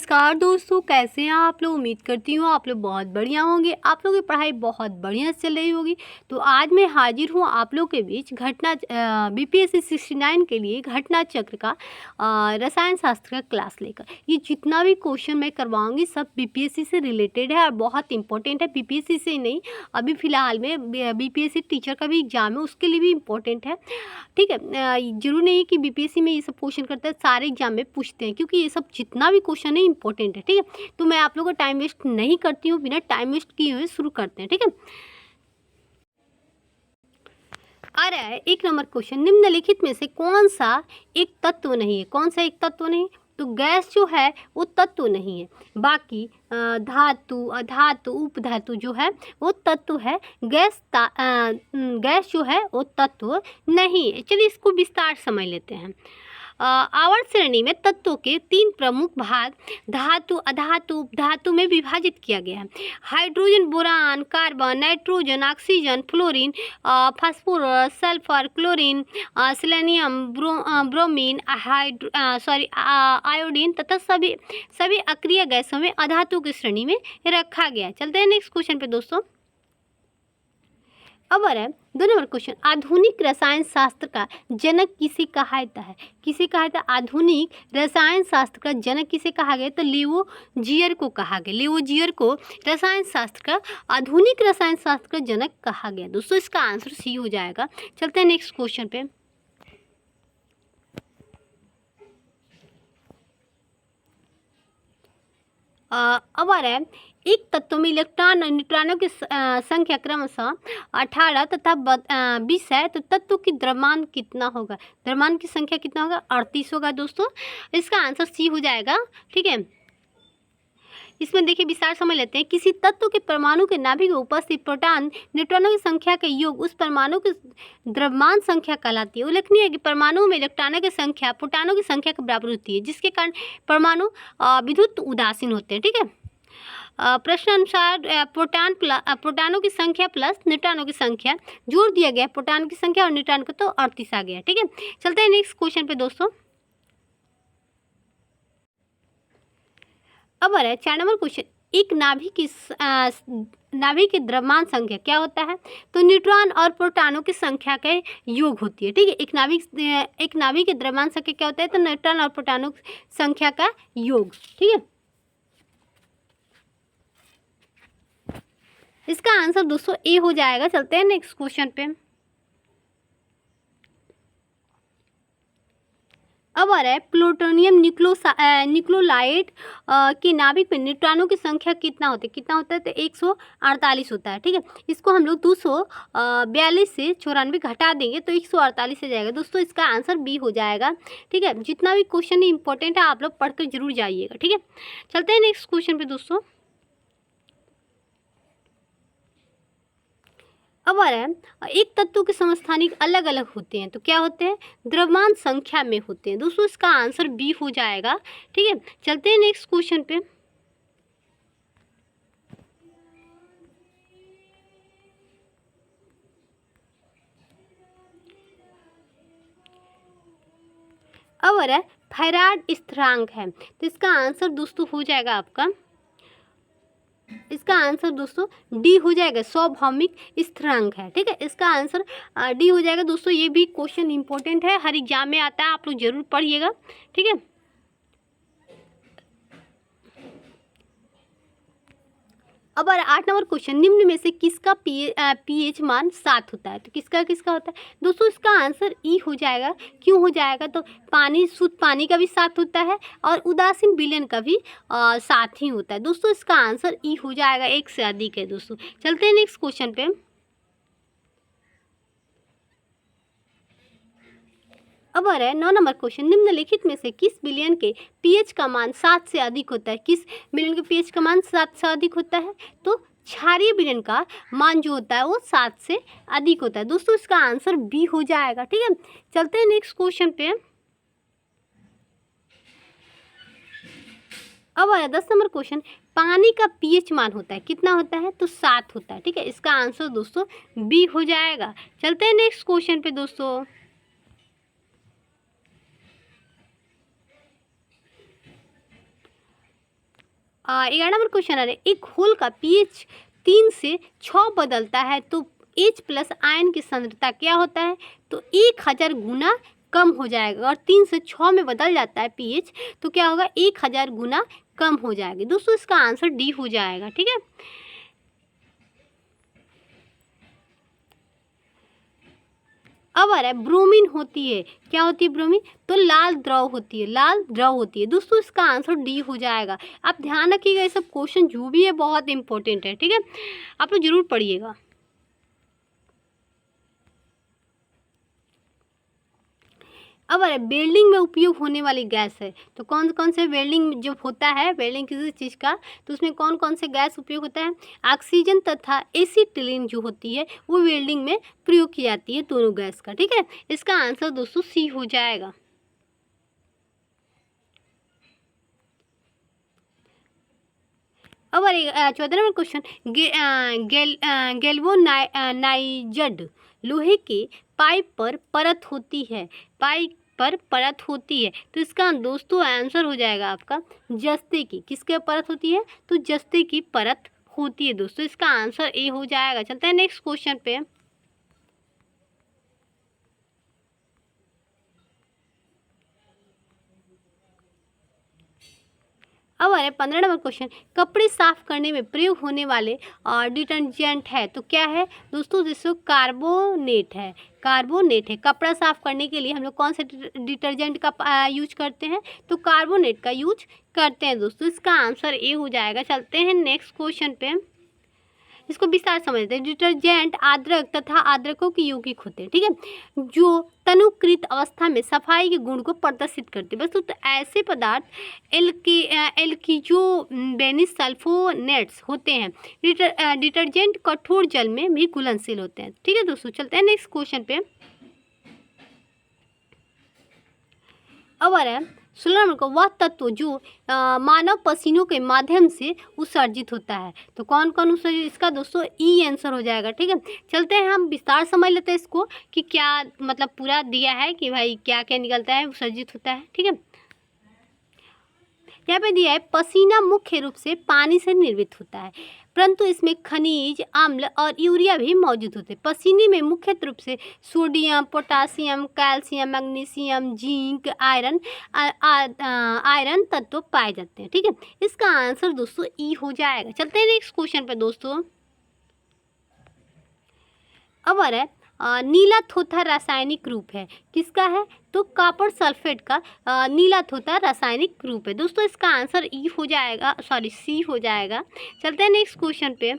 नमस्कार दोस्तों, कैसे हैं आप लोग। उम्मीद करती हूँ आप लोग बहुत बढ़िया होंगे। आप लोगों की पढ़ाई बहुत बढ़िया चल रही होगी। तो आज मैं हाजिर हूँ आप लोग के बीच बीपीएससी 69 के लिए घटना चक्र का रसायन शास्त्र का क्लास लेकर। ये जितना भी क्वेश्चन मैं करवाऊंगी सब बीपीएससी से रिलेटेड है और बहुत इंपॉर्टेंट है। बीपीएससी से नहीं, अभी फ़िलहाल में बीपीएससी टीचर का भी एग्जाम है, उसके लिए भी इम्पोर्टेंट है। ठीक है, जरूर नहीं है कि बीपीएससी में ये सब क्वेश्चन करता है, सारे एग्जाम में पूछते हैं, क्योंकि ये सब जितना भी क्वेश्चन है इंपॉर्टेंट है। ठीक है, तो मैं आप लोगों का टाइम वेस्ट नहीं करती हूँ, बिना टाइम वेस्ट किए हुए शुरू करते हैं। ठीक है, आ रहा है 1 नंबर क्वेश्चन। निम्नलिखित में से कौन सा एक तत्व नहीं है। कौन सा एक तत्व नहीं? तो गैस जो है वो तत्व नहीं है। बाकी धातु, अधातु, उपधातु जो है वो तत्व है। गैस जो है वो तत्व नहीं है। चलिए इसको विस्तार समझ लेते हैं। आवर्त श्रेणी में तत्वों के 3 प्रमुख भाग धातु, अधातु, उपधातु में विभाजित किया गया है। Hydrogen, boron, carbon, nitrogen, oxygen, fluorine, phosphorus, sulphur, chlorine, selenium, bromine, iodine तथा सभी अक्रिय गैसों में अधातु की श्रेणी में रखा गया है। चलते हैं नेक्स्ट क्वेश्चन पे दोस्तों। अब आ रहा है 2 नंबर क्वेश्चन। आधुनिक रसायन शास्त्र का जनक किसे कहा जाता है? किसे कहा जाता है? आधुनिक रसायन शास्त्र का जनक किसे कहा गया? तो लेवोजियर को कहा गया। लेवोजियर को रसायन शास्त्र का, आधुनिक रसायन शास्त्र का जनक कहा गया। दोस्तों इसका आंसर सी हो जाएगा। चलते हैं नेक्स्ट क्वेश्चन पे। अब आ रहा है एक तत्व में इलेक्ट्रॉन और न्यूट्रॉनों की संख्या क्रमशः 18 तथा 20 है, तो तत्व की द्रव्यमान कितना होगा? द्रव्यमान की संख्या कितना होगा? 38 होगा। दोस्तों इसका आंसर सी हो जाएगा। ठीक है, इसमें देखिए विस्तार समझ लेते हैं। किसी तत्व के परमाणु के नाभिक में उपस्थित प्रोटॉन न्यूट्रॉनों की संख्या का योग उस परमाणु की द्रव्यमान संख्या कहलाती है। उल्लेखनीय है कि परमाणु में इलेक्ट्रॉनों की संख्या प्रोटॉनों की संख्या के बराबर होती है, जिसके कारण परमाणु विद्युत उदासीन होते हैं। ठीक है, प्रश्न अनुसार प्रोटॉनों की संख्या प्लस न्यूट्रॉनों की संख्या जोड़ दिया गया। प्रोटॉन की संख्या और न्यूट्रॉन को तो 38 आ गया। ठीक है, चलते हैं नेक्स्ट क्वेश्चन पे दोस्तों। अब आ रहा है 4 नंबर क्वेश्चन। एक नाभिक की द्रव्यमान संख्या क्या होता है? तो न्यूट्रॉन और प्रोटॉनों की संख्या के योग होती है। ठीक है, एक नाभिक की द्रव्यमान संख्या क्या होता है? तो न्यूट्रॉन और प्रोटॉनों की संख्या का योग। ठीक है, इसका आंसर दोस्तों ए हो जाएगा। चलते हैं नेक्स्ट क्वेश्चन पे। अब आ रहा है प्लूटोनियम न्यूक्लियोलाइड के नाभिक में न्यूट्रॉनों की संख्या कितना होता है? तो 148 होता है। ठीक है, इसको हम लोग 242 से 94 घटा देंगे तो 148 हो जाएगा। दोस्तों इसका आंसर बी हो जाएगा। ठीक है, जितना भी क्वेश्चन इंपॉर्टेंट है आप लोग पढ़ कर जरूर जाइएगा। ठीक है, चलते हैं नेक्स्ट क्वेश्चन पे दोस्तों। अब आ रहा है एक तत्व के समस्थानिक अलग अलग होते हैं, तो क्या होते हैं? द्रव्यमान संख्या में होते हैं। दोस्तों इसका आंसर बी हो जाएगा। ठीक है, चलते हैं नेक्स्ट क्वेश्चन पे। अब आ रहा है फैराड स्थिरांक है, तो इसका आंसर दोस्तों हो जाएगा आपका, इसका आंसर दोस्तों डी हो जाएगा। सार्वभौमिक स्थिरांक है। ठीक है, इसका आंसर डी हो जाएगा। दोस्तों ये भी क्वेश्चन इंपॉर्टेंट है, हर एग्जाम में आता है, आप लोग जरूर पढ़िएगा। ठीक है, अब 8 नंबर क्वेश्चन। निम्न में से किसका पीएच मान 7 होता है? तो किसका होता है? दोस्तों इसका आंसर ई हो जाएगा। क्यों हो जाएगा? तो शुद्ध पानी का भी 7 होता है और उदासीन विलयन का भी 7 ही होता है। दोस्तों इसका आंसर ई हो जाएगा, एक से अधिक है। दोस्तों चलते हैं नेक्स्ट क्वेश्चन पे। अब आ रहा है 9 नंबर क्वेश्चन। निम्नलिखित में से किस विलयन के पीएच का मान 7 से अधिक होता है? किस विलयन के पीएच का मान 7 से अधिक होता है? तो क्षारीय विलयन का मान जो होता है वो 7 से अधिक होता है। दोस्तों इसका आंसर बी हो जाएगा। ठीक है, चलते हैं नेक्स्ट क्वेश्चन पे। अब आया 10 नंबर क्वेश्चन। पानी का पीएच मान होता है कितना होता है? तो 7 होता है। ठीक है, इसका आंसर दोस्तों बी हो जाएगा। चलते हैं नेक्स्ट क्वेश्चन पे दोस्तों। 11 नंबर क्वेश्चन आ रहा है, एक घोल का pH 3 से 6 बदलता है तो H प्लस आयन की सांद्रता क्या होता है? तो 1000 गुना कम हो जाएगा। और 3 से 6 में बदल जाता है pH तो क्या होगा? 1000 गुना कम हो जाएगा। दोस्तों इसका आंसर डी हो जाएगा। ठीक है, अब आ रहा है ब्रोमीन होती है, क्या होती है ब्रोमीन? तो लाल द्रव होती है, लाल द्रव होती है। दोस्तों इसका आंसर डी हो जाएगा। आप ध्यान रखिएगा, ये सब क्वेश्चन जो भी है बहुत इंपॉर्टेंट है। ठीक है, आप लोग जरूर पढ़िएगा। अब अरे वेल्डिंग में उपयोग होने वाली गैस है, तो कौन कौन से वेल्डिंग जो होता है, वेल्डिंग किसी चीज़ का, तो उसमें कौन कौन से गैस उपयोग होता है? ऑक्सीजन तथा एसिटिलीन जो होती है वो वेल्डिंग में प्रयोग की जाती है, दोनों गैस का। ठीक है, इसका आंसर दोस्तों सी हो जाएगा। अब 14 नंबर क्वेश्चन, गैल्वेनाइज्ड लोहे के पाइप पर परत होती है, पाइप पर परत होती है, तो इसका दोस्तों आंसर हो जाएगा आपका जस्ते की। किसके परत होती है? तो जस्ते की परत होती है। दोस्तों इसका आंसर ए हो जाएगा। चलते हैं नेक्स्ट क्वेश्चन पे। अब आ रहा है 15 नंबर क्वेश्चन, कपड़े साफ करने में प्रयोग होने वाले डिटर्जेंट है, तो क्या है दोस्तों? जिसको कार्बोनेट है, कार्बोनेट है। कपड़ा साफ करने के लिए हम लोग कौन से डिटर्जेंट का यूज करते हैं? तो कार्बोनेट का यूज करते हैं। दोस्तों इसका आंसर ए हो जाएगा। चलते हैं नेक्स्ट क्वेश्चन पे, इसको विस्तार समझते हैं। डिटर्जेंट आद्रक तथा आद्रकों के यौगिक होते हैं, ठीक है, जो तनुकृत अवस्था में सफाई के गुण को प्रदर्शित करते हैं। बस तो ऐसे पदार्थ एल्किजो बेनिस सल्फोनेट्स होते हैं। डिटर्जेंट कठोर जल में भी घुलनशील होते हैं। ठीक है दोस्तों, चलते हैं नेक्स्ट क्वेश्चन पे। अब आ रहा है 16 नंबर को, वह तत्व जो मानव पसीनों के माध्यम से उत्सर्जित होता है, तो कौन कौन उत्सर्जित? इसका दोस्तों ई आंसर हो जाएगा। ठीक है, चलते हैं हम विस्तार समझ लेते हैं इसको कि क्या मतलब पूरा दिया है कि भाई क्या क्या निकलता है, उत्सर्जित होता है। ठीक है, यहाँ पे दिया है पसीना मुख्य रूप से पानी से निर्मित होता है, परंतु इसमें खनिज अम्ल और यूरिया भी मौजूद होते हैं। पसीने में मुख्य रूप से sodium, potassium, calcium, magnesium, zinc, iron तत्व पाए जाते हैं। ठीक है, इसका आंसर दोस्तों ई हो जाएगा। चलते हैं नेक्स्ट क्वेश्चन पे दोस्तों। अब आ रहा है नीला थोथा रासायनिक रूप है, किसका है? तो कॉपर सल्फेट का नीला थोथा रासायनिक रूप है। दोस्तों इसका आंसर ई हो जाएगा, सॉरी सी हो जाएगा। चलते हैं नेक्स्ट क्वेश्चन पे।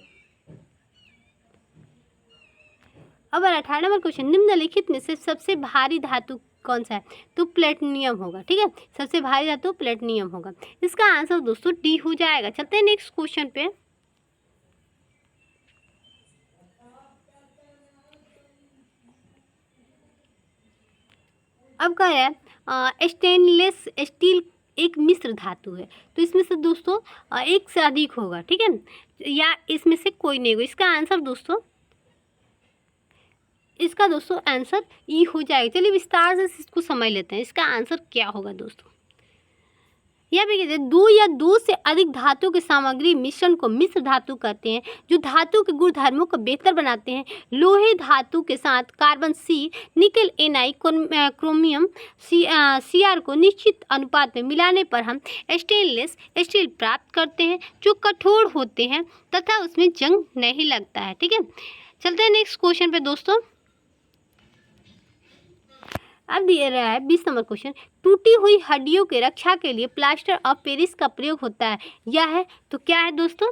अब 18 नंबर क्वेश्चन, निम्नलिखित में से सबसे भारी धातु कौन सा है? तो प्लेटिनियम होगा। ठीक है, सबसे भारी धातु प्लेटिनियम होगा। इसका आंसर दोस्तों डी हो जाएगा। चलते हैं नेक्स्ट क्वेश्चन पे। अब क्या है, स्टेनलेस स्टील एक मिश्र धातु है, तो इसमें से दोस्तों एक से अधिक होगा। ठीक है, या इसमें से कोई नहीं होगा। इसका आंसर दोस्तों, इसका दोस्तों आंसर ई हो जाएगा। चलिए विस्तार से इसको समझ लेते हैं, इसका आंसर क्या होगा दोस्तों। यह भी कहते हैं दो या दो से अधिक धातु के सामग्री मिश्रण को मिश्र धातु कहते हैं, जो धातु के गुण धर्मों को बेहतर बनाते हैं। लोहे धातु के साथ कार्बन सी, निकल Ni, क्रोमियम Cr को निश्चित अनुपात में मिलाने पर हम स्टेनलेस स्टील प्राप्त करते हैं, जो कठोर होते हैं तथा उसमें जंग नहीं लगता है। ठीक है, चलते हैं नेक्स्ट क्वेश्चन पे दोस्तों। अब दिया रहा है 20 नंबर क्वेश्चन, टूटी हुई हड्डियों के रक्षा के लिए प्लास्टर ऑफ पेरिस का प्रयोग होता है, यह है तो क्या है दोस्तों?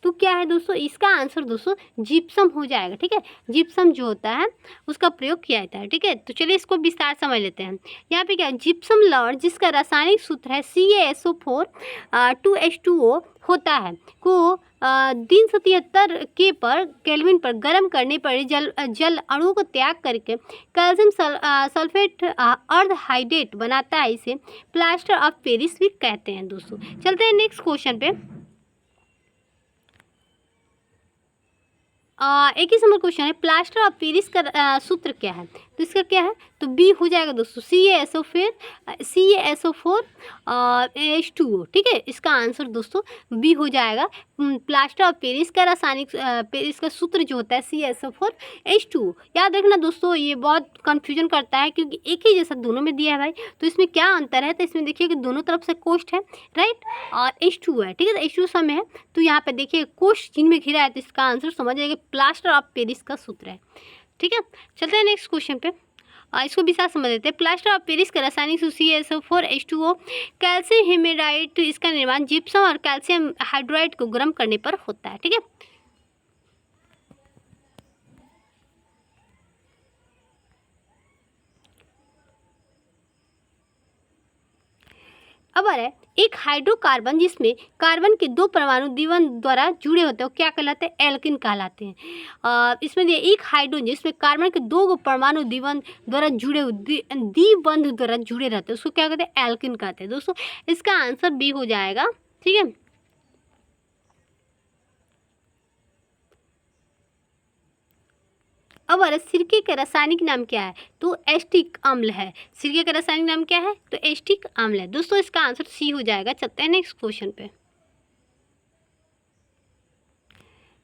तो क्या है दोस्तों? इसका आंसर दोस्तों जिप्सम हो जाएगा। ठीक है, जिप्सम जो होता है उसका प्रयोग किया जाता है। ठीक है, तो चलिए इसको विस्तार समझ लेते हैं। यहाँ पे क्या है, जिप्सम लौट जिसका रासायनिक सूत्र है CaSO4 2H2O होता है, को 373 के पर केल्विन पर गर्म करने पर जल अणुओं को त्याग करके कैल्शियम सल्फेट अर्धहाइड्रेट बनाता है। इसे प्लास्टर ऑफ पेरिस भी कहते हैं दोस्तों। चलते हैं नेक्स्ट क्वेश्चन पे। 21 नंबर क्वेश्चन है, प्लास्टर ऑफ पेरिस का सूत्र क्या है? तो इसका क्या है, तो बी हो जाएगा दोस्तों CaSO4 H2O। ठीक है, इसका आंसर दोस्तों बी हो जाएगा। प्लास्टर ऑफ पेरिस का रासायनिक पेरिस का सूत्र जो होता है CaSO4 H2O। याद रखना दोस्तों, ये बहुत कंफ्यूजन करता है क्योंकि एक ही जैसा दोनों में दिया है भाई, तो इसमें क्या अंतर है, तो इसमें देखिए कि दोनों तरफ से कोष्ठ है, राइट, और H2O है। ठीक है, तो H2O सब में है, तो यहाँ पे देखिए कोष्ठ चिन्ह में घिरा है, तो इसका आंसर समझ जाइए प्लास्टर ऑफ पेरिस का सूत्र है। ठीक है, चलते हैं नेक्स्ट क्वेश्चन पे। इसको भी साथ समझ लेते हैं। प्लास्टर ऑफ पेरिस का रासायनिक सूत्र CaSO4 H2O। कैल्शियम हेमेडाइट, इसका निर्माण जिप्सम और कैल्शियम हाइड्रोइड को गर्म करने पर होता है। ठीक है, अब आ रहा है एक हाइड्रोकार्बन जिसमें कार्बन के दो परमाणु द्विबंध द्वारा जुड़े होते हैं, वो क्या कहलाते हैं, एल्किन कहलाते हैं। इसमें एक हाइड्रोजन जिसमें कार्बन के दो परमाणु द्विबंध द्वारा द्विबंध द्वारा जुड़े रहते हैं, उसको क्या कहते हैं, एल्किन कहते हैं। दोस्तों इसका आंसर बी हो जाएगा। ठीक है, अब सिरके का रासायनिक नाम क्या है, तो एस्टिक अम्ल है। सिरके का रासायनिक नाम क्या है, तो एस्टिक अम्ल है। दोस्तों इसका आंसर सी हो जाएगा। चलते हैं नेक्स्ट क्वेश्चन पे।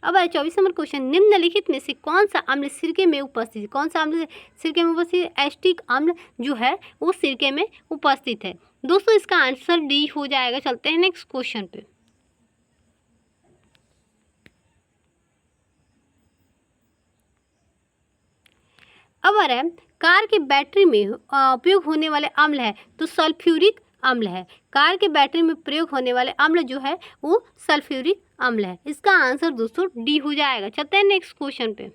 अब 24 नंबर क्वेश्चन, निम्नलिखित में से कौन सा अम्ल सिरके में उपस्थित है, कौन सा अम्ल सिरके में उपस्थित है, एस्टिक अम्ल जो है वो सिरके में उपस्थित है। दोस्तों इसका आंसर डी हो जाएगा। चलते हैं नेक्स्ट क्वेश्चन पे। अब आ रहा है कार के बैटरी में उपयोग होने वाले अम्ल है, तो सल्फ्यूरिक अम्ल है। कार के बैटरी में प्रयोग होने वाले अम्ल जो है वो सल्फ्यूरिक अम्ल है। इसका आंसर दोस्तों डी हो जाएगा। चलते हैं नेक्स्ट क्वेश्चन पे।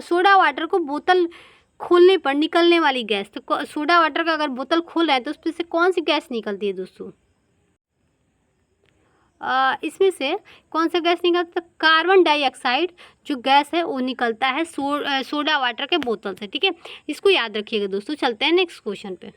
सोडा वाटर को बोतल खोलने पर निकलने वाली गैस, तो सोडा वाटर का अगर बोतल खोल रहा है तो उसमें से कौन सी गैस निकलती है दोस्तों, इसमें से कौन सा गैस निकलता है, कार्बन डाइऑक्साइड जो गैस है वो निकलता है सोडा वाटर के बोतल से। ठीक है, इसको याद रखिएगा दोस्तों। चलते हैं नेक्स्ट क्वेश्चन पे।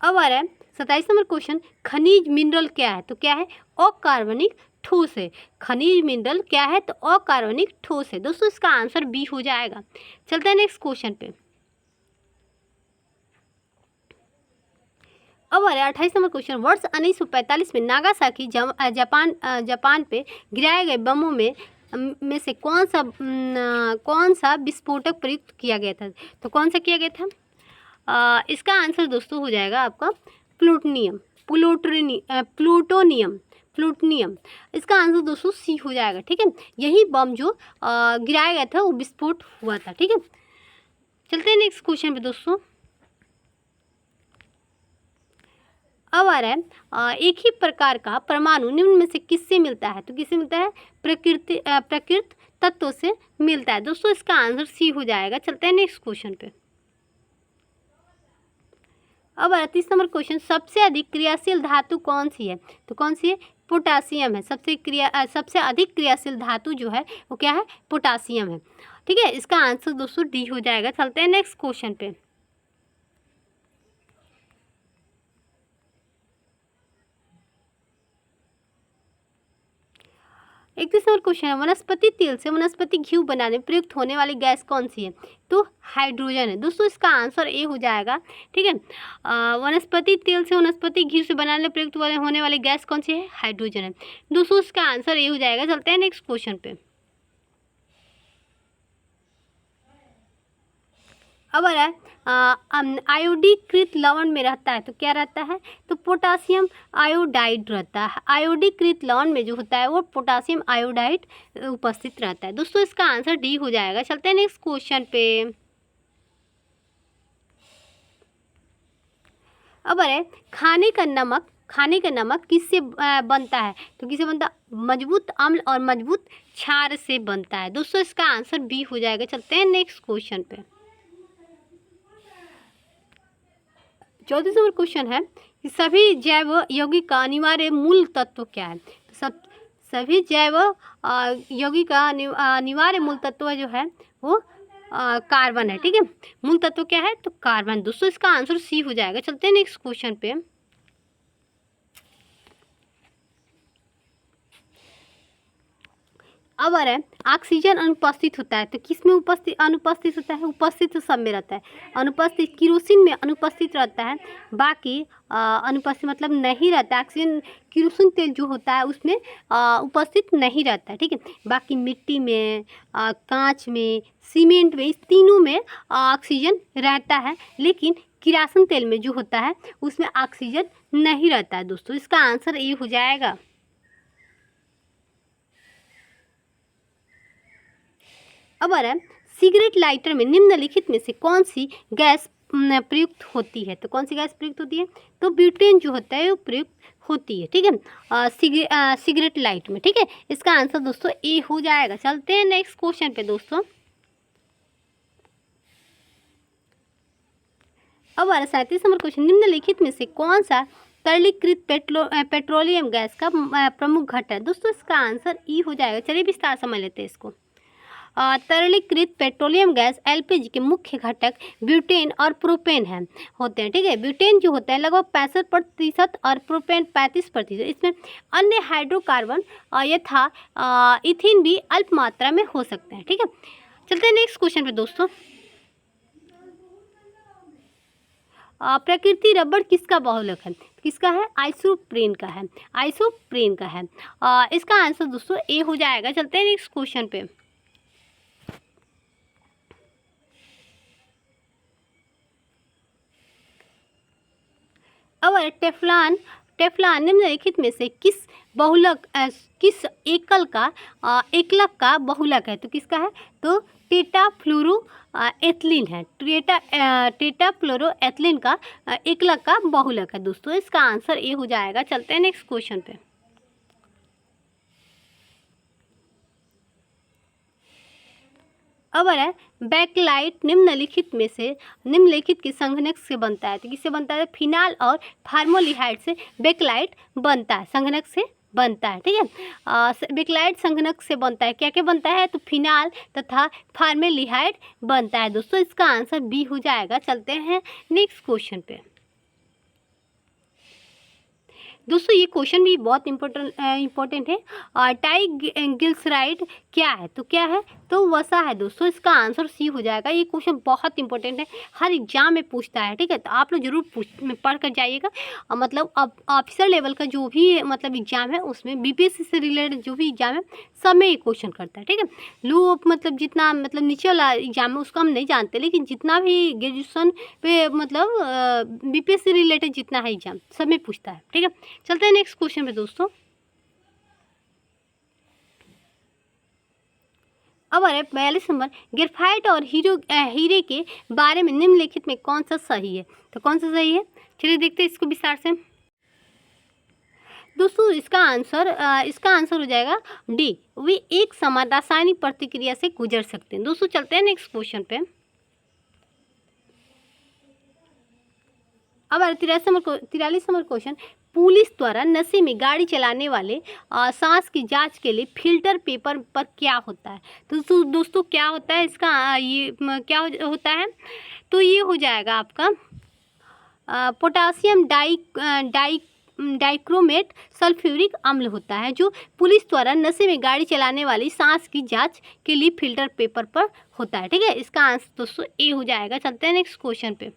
अब आ रहा है 27 नंबर क्वेश्चन, खनिज मिनरल क्या है, तो क्या है, अकार्बनिक ठोस है। खनिज मिनरल क्या है, तो अकार्बनिक ठोस है। दोस्तों इसका आंसर बी हो जाएगा। चलते हैं नेक्स्ट क्वेश्चन पे। अब आ रहा है 28 नंबर क्वेश्चन, वर्ष 1945 में नागासाकी जापान पे गिराए गए बमों में से कौन सा विस्फोटक प्रयुक्त किया गया था, तो कौन सा किया गया था, इसका आंसर दोस्तों हो जाएगा आपका प्लूटोनियम। इसका आंसर दोस्तों सी हो जाएगा। ठीक है, यही बम जो गिराया गया था वो विस्फोट हुआ था। ठीक है, चलते हैं नेक्स्ट क्वेश्चन पे दोस्तों। अब आ रहा है एक ही प्रकार का परमाणु निम्न में से किससे मिलता है, तो किससे मिलता है, प्रकृत तत्वों से मिलता है। दोस्तों इसका आंसर सी हो जाएगा। चलते हैं नेक्स्ट क्वेश्चन पे। अब 38 नंबर क्वेश्चन, सबसे अधिक क्रियाशील धातु कौन सी है, तो कौन सी है, पोटासियम है। सबसे अधिक क्रियाशील धातु जो है वो क्या है, पोटासियम है। ठीक है, इसका आंसर दोस्तों डी हो जाएगा। चलते हैं नेक्स्ट क्वेश्चन पे। 31 नंबर क्वेश्चन है, वनस्पति तेल से वनस्पति घी बनाने में प्रयुक्त होने वाली गैस कौन सी है, तो हाइड्रोजन है। दोस्तों इसका आंसर ए हो जाएगा। ठीक है, वनस्पति तेल से वनस्पति घी से बनाने में प्रयुक्त होने वाली गैस कौन सी है, हाइड्रोजन है। दोस्तों इसका आंसर ए हो जाएगा। चलते हैं नेक्स्ट क्वेश्चन पे। अब आ रहा है आयोडीकृत लवण में रहता है, तो क्या रहता है, तो पोटासियम आयोडाइड रहता है। आयोडीकृत लवण में जो होता है वो पोटासियम आयोडाइड उपस्थित रहता है। दोस्तों इसका आंसर डी हो जाएगा। चलते हैं नेक्स्ट क्वेश्चन पे। अब आ रहा है खाने का नमक किससे बनता है, तो किससे बनता है, मजबूत अम्ल और मजबूत क्षार से बनता है। दोस्तों इसका आंसर बी हो जाएगा। चलते हैं नेक्स्ट क्वेश्चन पे। 34 नंबर क्वेश्चन है कि सभी जैव यौगिक का अनिवार्य मूल तत्व क्या है, तो सभी जैव यौगिक का अनिवार्य मूल तत्व जो है वो कार्बन है। ठीक है, मूल तत्व क्या है, तो कार्बन। दोस्तों इसका आंसर सी हो जाएगा। चलते हैं नेक्स्ट क्वेश्चन पे। अब आ रहा है ऑक्सीजन अनुपस्थित होता है, तो किस में उपस्थित अनुपस्थित होता है? उपस्थित तो सब में रहता है। अनुपस्थित केरोसिन में अनुपस्थित रहता है, बाकी अनुपस्थित मतलब नहीं रहता है। ऑक्सीजन केरोसिन तेल जो होता है उसमें उपस्थित नहीं रहता है, ठीक है। बाकी मिट्टी में, कांच में, सीमेंट में, इस तीनों में ऑक्सीजन रहता है, लेकिन किरासन तेल में जो होता है उसमें ऑक्सीजन नहीं रहता है दोस्तों। इसका आंसर ये हो जाएगा। अब आ रहा है सिगरेट लाइटर में निम्नलिखित में से कौन सी गैस प्रयुक्त होती है? तो कौन सी गैस प्रयुक्त होती है? तो ब्यूटेन जो होता है वो प्रयुक्त होती है, ठीक है, सिगरेट लाइट में, ठीक है। इसका आंसर दोस्तों ए हो जाएगा। चलते हैं नेक्स्ट क्वेश्चन पे दोस्तों। अब आ रहा 37 नंबर क्वेश्चन, निम्नलिखित में से कौन सा तरलीकृत पेट्रोलियम गैस का प्रमुख घटक है? दोस्तों इसका आंसर ई हो जाएगा। चलिए विस्तार समझ लेते हैं इसको। तरलीकृत पेट्रोलियम गैस एलपीजी के मुख्य घटक ब्यूटेन और प्रोपेन हैं होते हैं, ठीक है। ब्यूटेन जो होता है लगभग 65% और प्रोपेन 35%। इसमें अन्य हाइड्रोकार्बन यथा इथिन भी अल्प मात्रा में हो सकते हैं, ठीक है। चलते हैं नेक्स्ट क्वेश्चन पे दोस्तों। प्रकृति रबड़ किसका बहुलक है? किसका है? आइसोप्रेन का है, आइसोप्रेन का है। इसका आंसर दोस्तों ए हो जाएगा। चलते हैं नेक्स्ट क्वेश्चन पे। अब टेफ्लॉन, टेफ्लॉन निम्नलिखित में से किस बहुलक किस एकलक का बहुलक है? तो किसका है? तो टेटाफ्लोरो एथिलीन है। टेटाफ्लोरो एथिलीन का एकलक का बहुलक है दोस्तों। इसका आंसर ए हो जाएगा। चलते हैं नेक्स्ट क्वेश्चन पे। अब है बैकलाइट निम्नलिखित के संघनक से बनता है। तो किससे बनता है? फिनाल और फार्मोलिहाइड से बैकलाइट बनता है, संघनक से बनता है, ठीक है। बैकलाइट संघनक से बनता है। क्या क्या बनता है? तो फिनाल तथा फार्मोलिहाइड बनता है दोस्तों। इसका आंसर बी हो जाएगा। चलते हैं नेक्स्ट क्वेश्चन पे। दोस्तों ये क्वेश्चन भी बहुत इम्पोर्टेंट है। ट्राइग्लिसराइड क्या है? तो क्या है? तो वसा है दोस्तों। इसका आंसर सी हो जाएगा। ये क्वेश्चन बहुत इंपॉर्टेंट है, हर एग्जाम में पूछता है, ठीक है। तो आप लोग जरूर पढ़ कर जाइएगा। मतलब अब ऑफिसर लेवल का जो भी मतलब एग्जाम है उसमें बीपीएससी से रिलेटेड जो भी एग्जाम है सब में ये क्वेश्चन करता है, ठीक है। लो मतलब जितना मतलब नीचे वाला एग्जाम है उसको हम नहीं जानते, लेकिन जितना भी ग्रेजुएशन पे मतलब बीपीएससी रिलेटेड जितना है एग्जाम सब में पूछता है, ठीक है। चलते हैं नेक्स्ट क्वेश्चन पे दोस्तों। अब आ रहा है 42 नंबर, ग्रेफाइट और हीरे के बारे में निम्नलिखित में कौन सा सही है? तो कौन सा सही है? चलिए देखते हैं इसको विस्तार से। दोस्तों इसका आंसर हो जाएगा डी, वे एक समान रासायनिक प्रतिक्रिया से गुजर सकते हैं। दोस्तों चलते हैं नेक्स्ट क्वेश्चन पे। अब 43 नंबर क्वेश्चन, पुलिस द्वारा नशे में गाड़ी चलाने वाले सांस की जांच के लिए फिल्टर पेपर पर क्या होता है? तो दोस्तों क्या होता है इसका क्या होता है? तो ये हो जाएगा आपका पोटासियम डाइक्रोमेट सल्फ्यूरिक अम्ल होता है, जो पुलिस द्वारा नशे में गाड़ी चलाने वाली सांस की जांच के लिए फिल्टर पेपर पर होता है, ठीक है। इसका आंसर दोस्तों ए हो जाएगा। चलते हैं नेक्स्ट क्वेश्चन पे।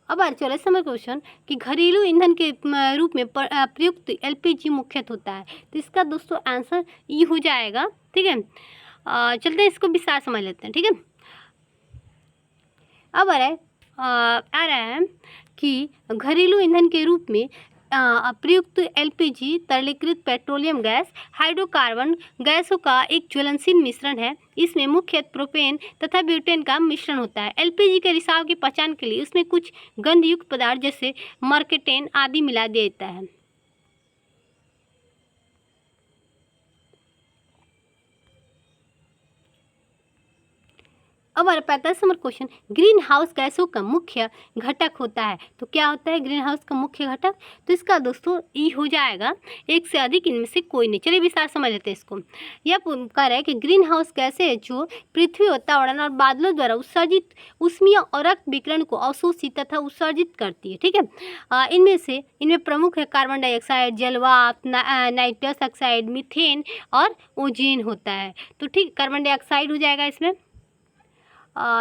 अब 44 नंबर क्वेश्चन कि घरेलू ईंधन के रूप में प्रयुक्त एलपीजी मुख्यतः होता है। तो इसका दोस्तों आंसर ई हो जाएगा, ठीक है। चलते हैं इसको विस्तार समझ लेते हैं, ठीक है। अब आ रहा है कि घरेलू ईंधन के रूप में प्रयुक्त एलपीजी तरलीकृत पेट्रोलियम गैस हाइड्रोकार्बन गैसों का एक ज्वलनशील मिश्रण है। इसमें मुख्यतः प्रोपेन तथा ब्यूटेन का मिश्रण होता है। एलपीजी के रिसाव की पहचान के लिए उसमें कुछ गंधयुक्त पदार्थ जैसे मर्केटेन आदि मिला देता है। अब हमारा 45 नंबर क्वेश्चन, ग्रीन हाउस गैसों का मुख्य घटक होता है। तो क्या होता है ग्रीन हाउस का मुख्य घटक? तो इसका दोस्तों ई हो जाएगा एक से अधिक इनमें से कोई नहीं। चलिए विस्तार समझ लेते हैं इसको। यह कह रहा है कि ग्रीन हाउस गैसें जो पृथ्वी, वातावरण और बादलों द्वारा उत्सर्जित ऊष्मीय और रक्त विकिरण को अवशोषित तथा उत्सर्जित करती है। ठीक है, इनमें प्रमुख है कार्बन डाइऑक्साइड, जलवाष्प, नाइट्रस ऑक्साइड, मीथेन और ओजोन होता है। तो ठीक, कार्बन डाइऑक्साइड हो जाएगा इसमें।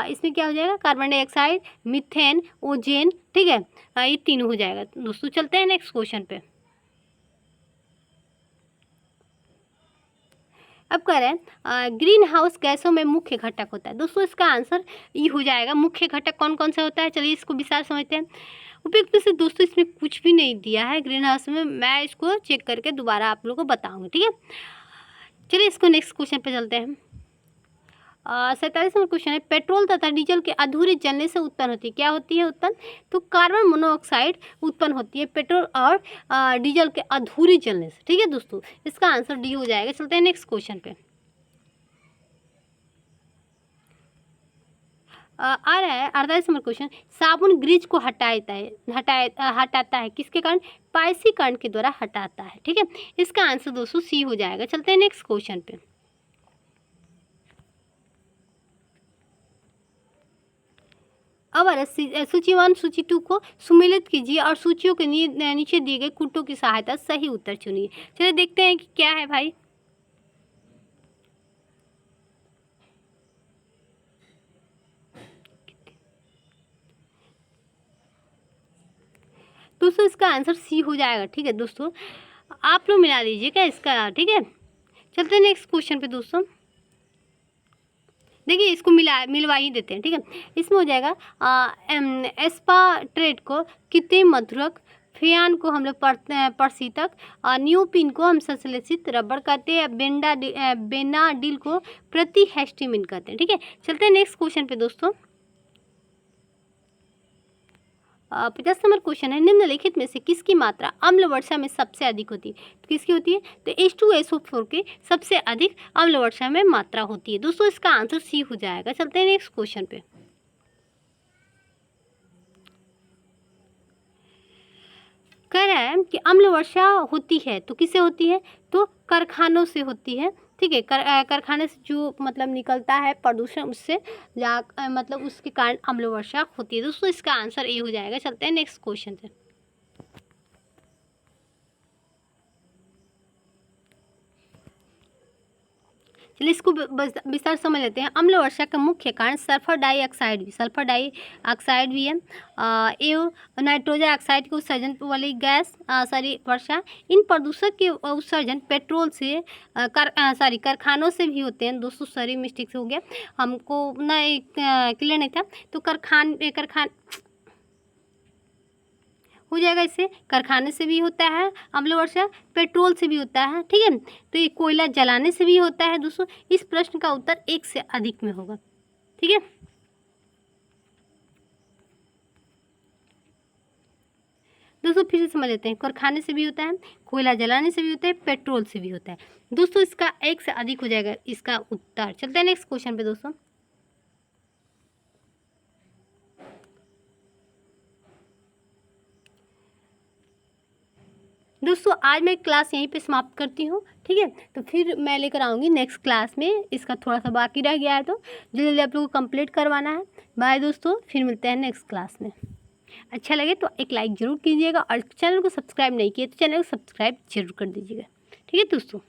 इसमें क्या हो जाएगा? Carbon dioxide, methane, ozone. ठीक है, ये तीनों हो जाएगा दोस्तों। चलते हैं नेक्स्ट क्वेश्चन पे। अब कह रहे हैं ग्रीन हाउस गैसों में मुख्य घटक होता है। दोस्तों इसका आंसर ये हो जाएगा। मुख्य घटक कौन कौन सा होता है? चलिए इसको विस्तार समझते हैं। उपयुक्त में से दोस्तों इसमें कुछ भी नहीं दिया है ग्रीन हाउस में। मैं इसको चेक करके दोबारा आप लोगों को बताऊंगी। ठीक है, चलिए इसको नेक्स्ट क्वेश्चन पे चलते हैं। 47 नंबर क्वेश्चन है, पेट्रोल तथा डीजल के अधूरे जलने से उत्पन्न होती है। क्या होती है उत्पन्न? तो कार्बन मोनोऑक्साइड उत्पन्न होती है पेट्रोल और डीजल के अधूरे जलने से। ठीक है दोस्तों, इसका आंसर डी हो जाएगा। चलते हैं नेक्स्ट क्वेश्चन पे। आ रहा है 48 नंबर क्वेश्चन, साबुन ग्रीज को हटाता है किसके कारण? पाइसीकरण के द्वारा हटाता है। ठीक है, इसका आंसर दोस्तों सी हो जाएगा। चलते हैं नेक्स्ट क्वेश्चन पे। अब सूची 1 सूची 2 को सुमेलित कीजिए और सूचियों के नीचे दिए गए कुटों की सहायता सही उत्तर चुनिए। चलिए देखते हैं कि क्या है भाई। दोस्तों इसका आंसर सी हो जाएगा। ठीक है दोस्तों, आप लोग मिला दीजिएगा इसका। ठीक है, चलते हैं नेक्स्ट क्वेश्चन पे दोस्तों। देखिए इसको मिलवा ही देते हैं। ठीक है, इसमें हो जाएगा एस्पार्ट्रेट को कितने मधुरक, फियान को हम लोग परशीतक, न्यूपिन को हम संश्लेषित रबड़ कहते हैं, बेनाडिल को प्रतिहिस्टामिन कहते हैं। ठीक है, चलते हैं नेक्स्ट क्वेश्चन पे दोस्तों। 50 नंबर क्वेश्चन है, निम्नलिखित में से किसकी मात्रा अम्ल वर्षा में सबसे अधिक होती है? तो किसकी होती है? तो H2SO4 के सबसे अधिक अम्ल वर्षा में मात्रा होती है। दोस्तों इसका आंसर सी हो जाएगा। चलते हैं नेक्स्ट क्वेश्चन पे। कह रहा है कि अम्ल वर्षा होती है तो किससे होती है? तो कारखानों से होती है। ठीक है, कारखाने से जो मतलब निकलता है प्रदूषण, उससे मतलब उसके कारण अम्ल वर्षा होती है। दोस्तों इसका आंसर ए हो जाएगा। चलते हैं नेक्स्ट क्वेश्चन से। चलिए इसको विस्तार समझ लेते हैं। अम्ल वर्षा का मुख्य कारण सल्फर डाइऑक्साइड भी है, एवं नाइट्रोजन ऑक्साइड के उत्सर्जन वाली गैस वर्षा। इन प्रदूषक के उत्सर्जन पेट्रोल से कारखानों से भी होते हैं। दोस्तों सॉरी मिस्टेक से हो गया, हमको ना क्लियर नहीं था। तो कारखान हो जाएगा। इससे कारखाने से भी होता है अम्ल वर्षा, पेट्रोल से भी होता है। ठीक है, तो ये कोयला जलाने से भी होता है। दोस्तों इस प्रश्न का उत्तर एक से अधिक में होगा। ठीक है, दोस्तों फिर से समझ लेते हैं। कारखाने से भी होता है, कोयला जलाने से भी होता है, पेट्रोल से भी होता है। दोस्तों इसका एक से अधिक हो जाएगा इसका उत्तर। चलते हैं नेक्स्ट क्वेश्चन पे दोस्तों। दोस्तों आज मैं क्लास यहीं पे समाप्त करती हूँ। ठीक है, तो फिर मैं लेकर आऊँगी नेक्स्ट क्लास में। इसका थोड़ा सा बाकी रह गया है तो जल्दी जल्दी आप लोगों को कंप्लीट करवाना है। बाय दोस्तों, फिर मिलते हैं नेक्स्ट क्लास में। अच्छा लगे तो एक लाइक ज़रूर कीजिएगा और चैनल को सब्सक्राइब नहीं किए तो चैनल को सब्सक्राइब जरूर कर दीजिएगा। ठीक है दोस्तों।